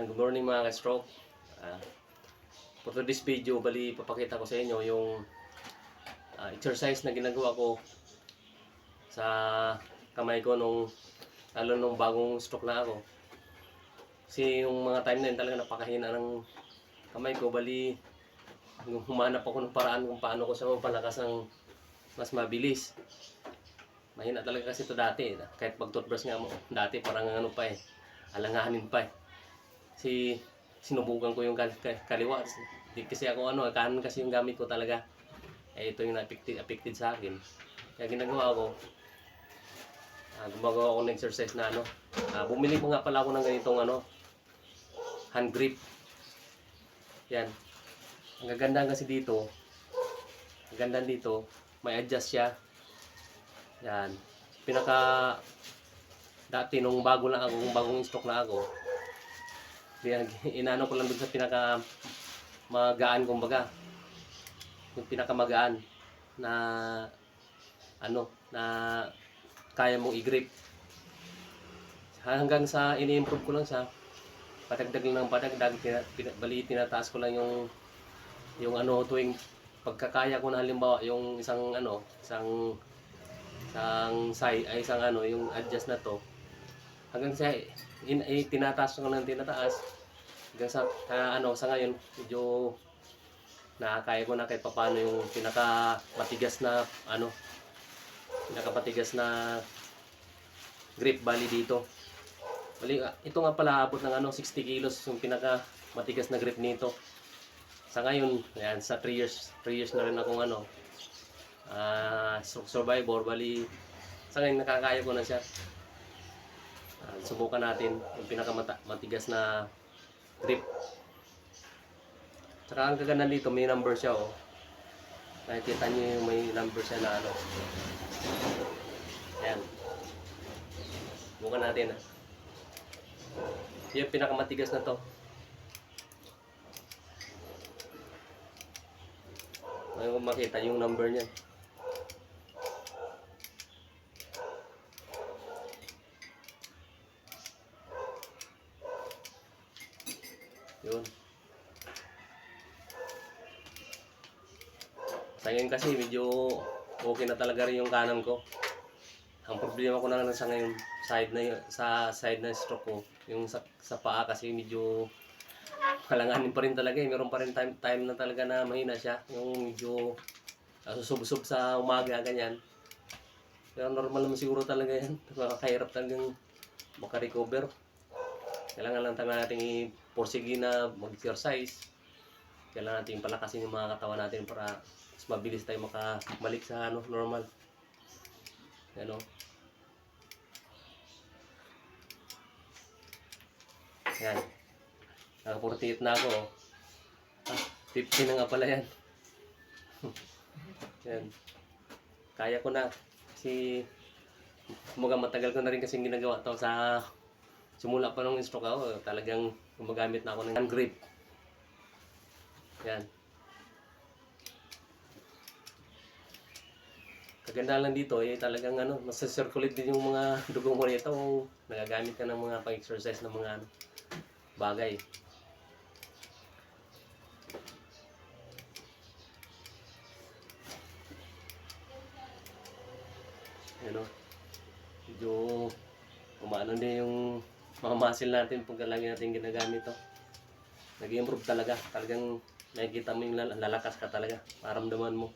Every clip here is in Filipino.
Yan, good morning mga ka-stroke. For this video, bali papakita ko sa inyo yung exercise na ginagawa ko sa kamay ko lalo nung bagong stroke na ako. Kasi yung mga time na yun talaga napakahina ng kamay ko. Bali, humanap ako ng paraan kung paano ko siya mapalakas ng mas mabilis. Mahina talaga kasi ito dati. Kahit pag-toothbrush nga mo, dati parang ano pa alanganin pa Kasi sinubukan ko yung kaliwa. Kasi ako kanan kasi yung gamit ko talaga. Ito yung affected sa akin. Kaya ginagawa ko, gumagawa ako ng exercise na bumili ko nga pala ako ng ganitong hand grip. Yan. Ang gaganda kasi dito, may adjust siya. Yan. Dati nung bagong stroke na ako, inano ko lang dun sa pinaka magaan kumbaga. Yung pinakamagaan na na kaya mong i-grip. Hanggang sa ini-improve ko lang siya. Padagdag lang ng padagdag, bali tinataas ko lang yung tuwing pagkakaya ko na halimbawa yung isang yung adjust na to. Hanggang sa tinataas ko lang tinataas. Hanggang sa sa ngayon medyo nakakaya ko na kahit paano yung pinakamatigas na grip bali dito. Bali ito nga pala abot ng 60 kilos yung pinakamatigas na grip nito. Sa ngayon, yan sa 3 years na rin akong stroke survivor. Bali sa ngayon nakakaya ko na siya. Subukan natin yung pinakamatigas na grip. Saka ang kaganda dito, may number siya Nakikita niyo yung may number siya na Ayan. Subukan natin Yung pinakamatigas na to. Ngayon kung makita yung number niya. Yun. Sa ngayon kasi medyo okay na talaga rin yung kanan ko. Ang problema ko na lang sa ngayon sa side na stroke ko, yung sa paa kasi medyo kalanganin pa rin talaga Meron pa rin time na talaga na mahina siya. Yung medyo susubsob sa umaga ganyan. Pero normal naman siguro talaga yan. Nakakahirap talagang makarecover. Kailangan lang talaga natin i-porsige na mag-exercise. Kailangan natin palakasin yung mga katawan natin para mas mabilis tayo makabalik sa normal. Yan. Naka-48 na ako. 50 na nga pala yan. Yan. Kaya ko na. Kasi matagal ko na rin kasi ginagawa to sa simula pa nung stroke ako. Talagang gumagamit na ako ng hand grip. Yan. Kaganda lang dito talagang mas-circulate din yung mga dugo mo nito kung nagagamit ka ng mga pang-exercise ng mga bagay. Medyo umaano din yung mga muscle natin pag lagi natin ginagamit to. Nag-improve talaga. Talagang nakikita mo yung lalakas ka talaga. Maramdaman mo.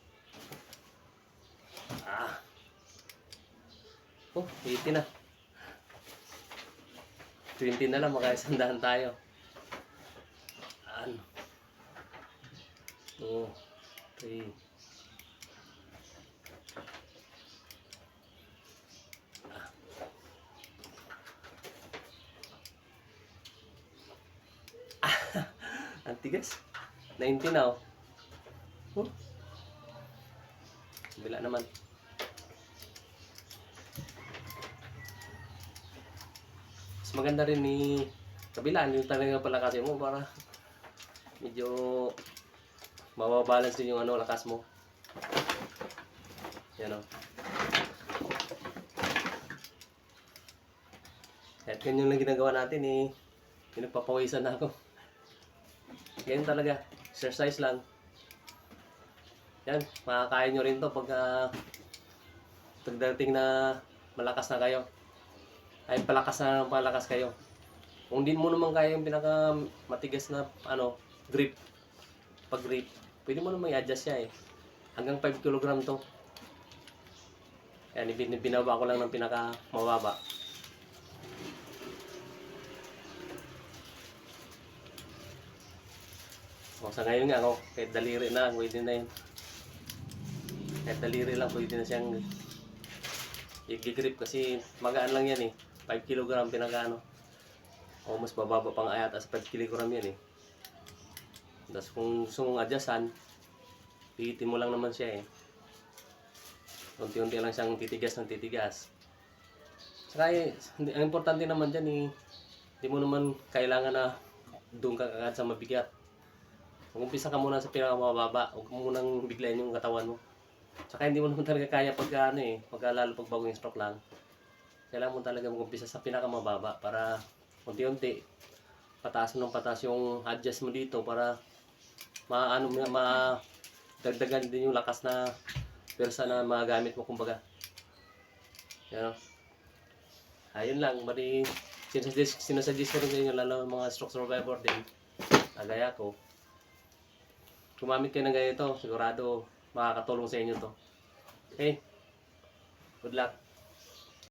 80 na. 20 na lang, makaisandahan tayo. 2, 3. Ang tigas. 19 na Bila naman. Mas maganda rin kabilaan yung talaga palakasin mo para medyo mababalance din yung lakas mo. Yan Kahit ganyan lang ginagawa natin Pinagpapawisan na ako. Ganyan talaga. Exercise lang. Yan, makakain nyo rin to pagka pagdating na malakas na kayo. Ay palakas na ng palakas kayo. Kung di mo naman kaya yung pinaka matigas na grip, pag grip, pwede mo naman i-adjust siya eh. Hanggang 5 kg to. Yan, binaba ko lang ng pinaka mababa. O, sa ngayon nga ako, kahit daliri na, pwede na yun. Kahit daliri lang, pwede na siyang i-grip kasi magaan lang yan eh. 5 kg pinaka o mas bababa pang ayat as 5 kg yan eh. Tapos kung gusto mong adjustan, pihitin mo lang naman siya eh. Unti-unti lang siyang titigas ng titigas. Saka eh, ang importante naman dyan eh, hindi mo naman kailangan na doon ka agad sa mabigat. Mag-umpisa ka muna sa pinakamababa, huwag mo munang biglayin yung katawan mo. Saka hindi mo naman talaga kaya pagka lalo pag bago yung stroke lang. Kailangan mo talaga mag-umpisa sa pinakamababa para unti-unti pataas ng pataas yung adjust mo dito para dagdagan din yung lakas na persa na magagamit mo kumbaga. Yan. Ayun lang, bali sinasuggest ko rin sa inyo lalo mga stroke survivor din. Kagaya ko. Gumamit kayo ng ganito, sigurado makakatulong sa inyo to. Okay? Good luck.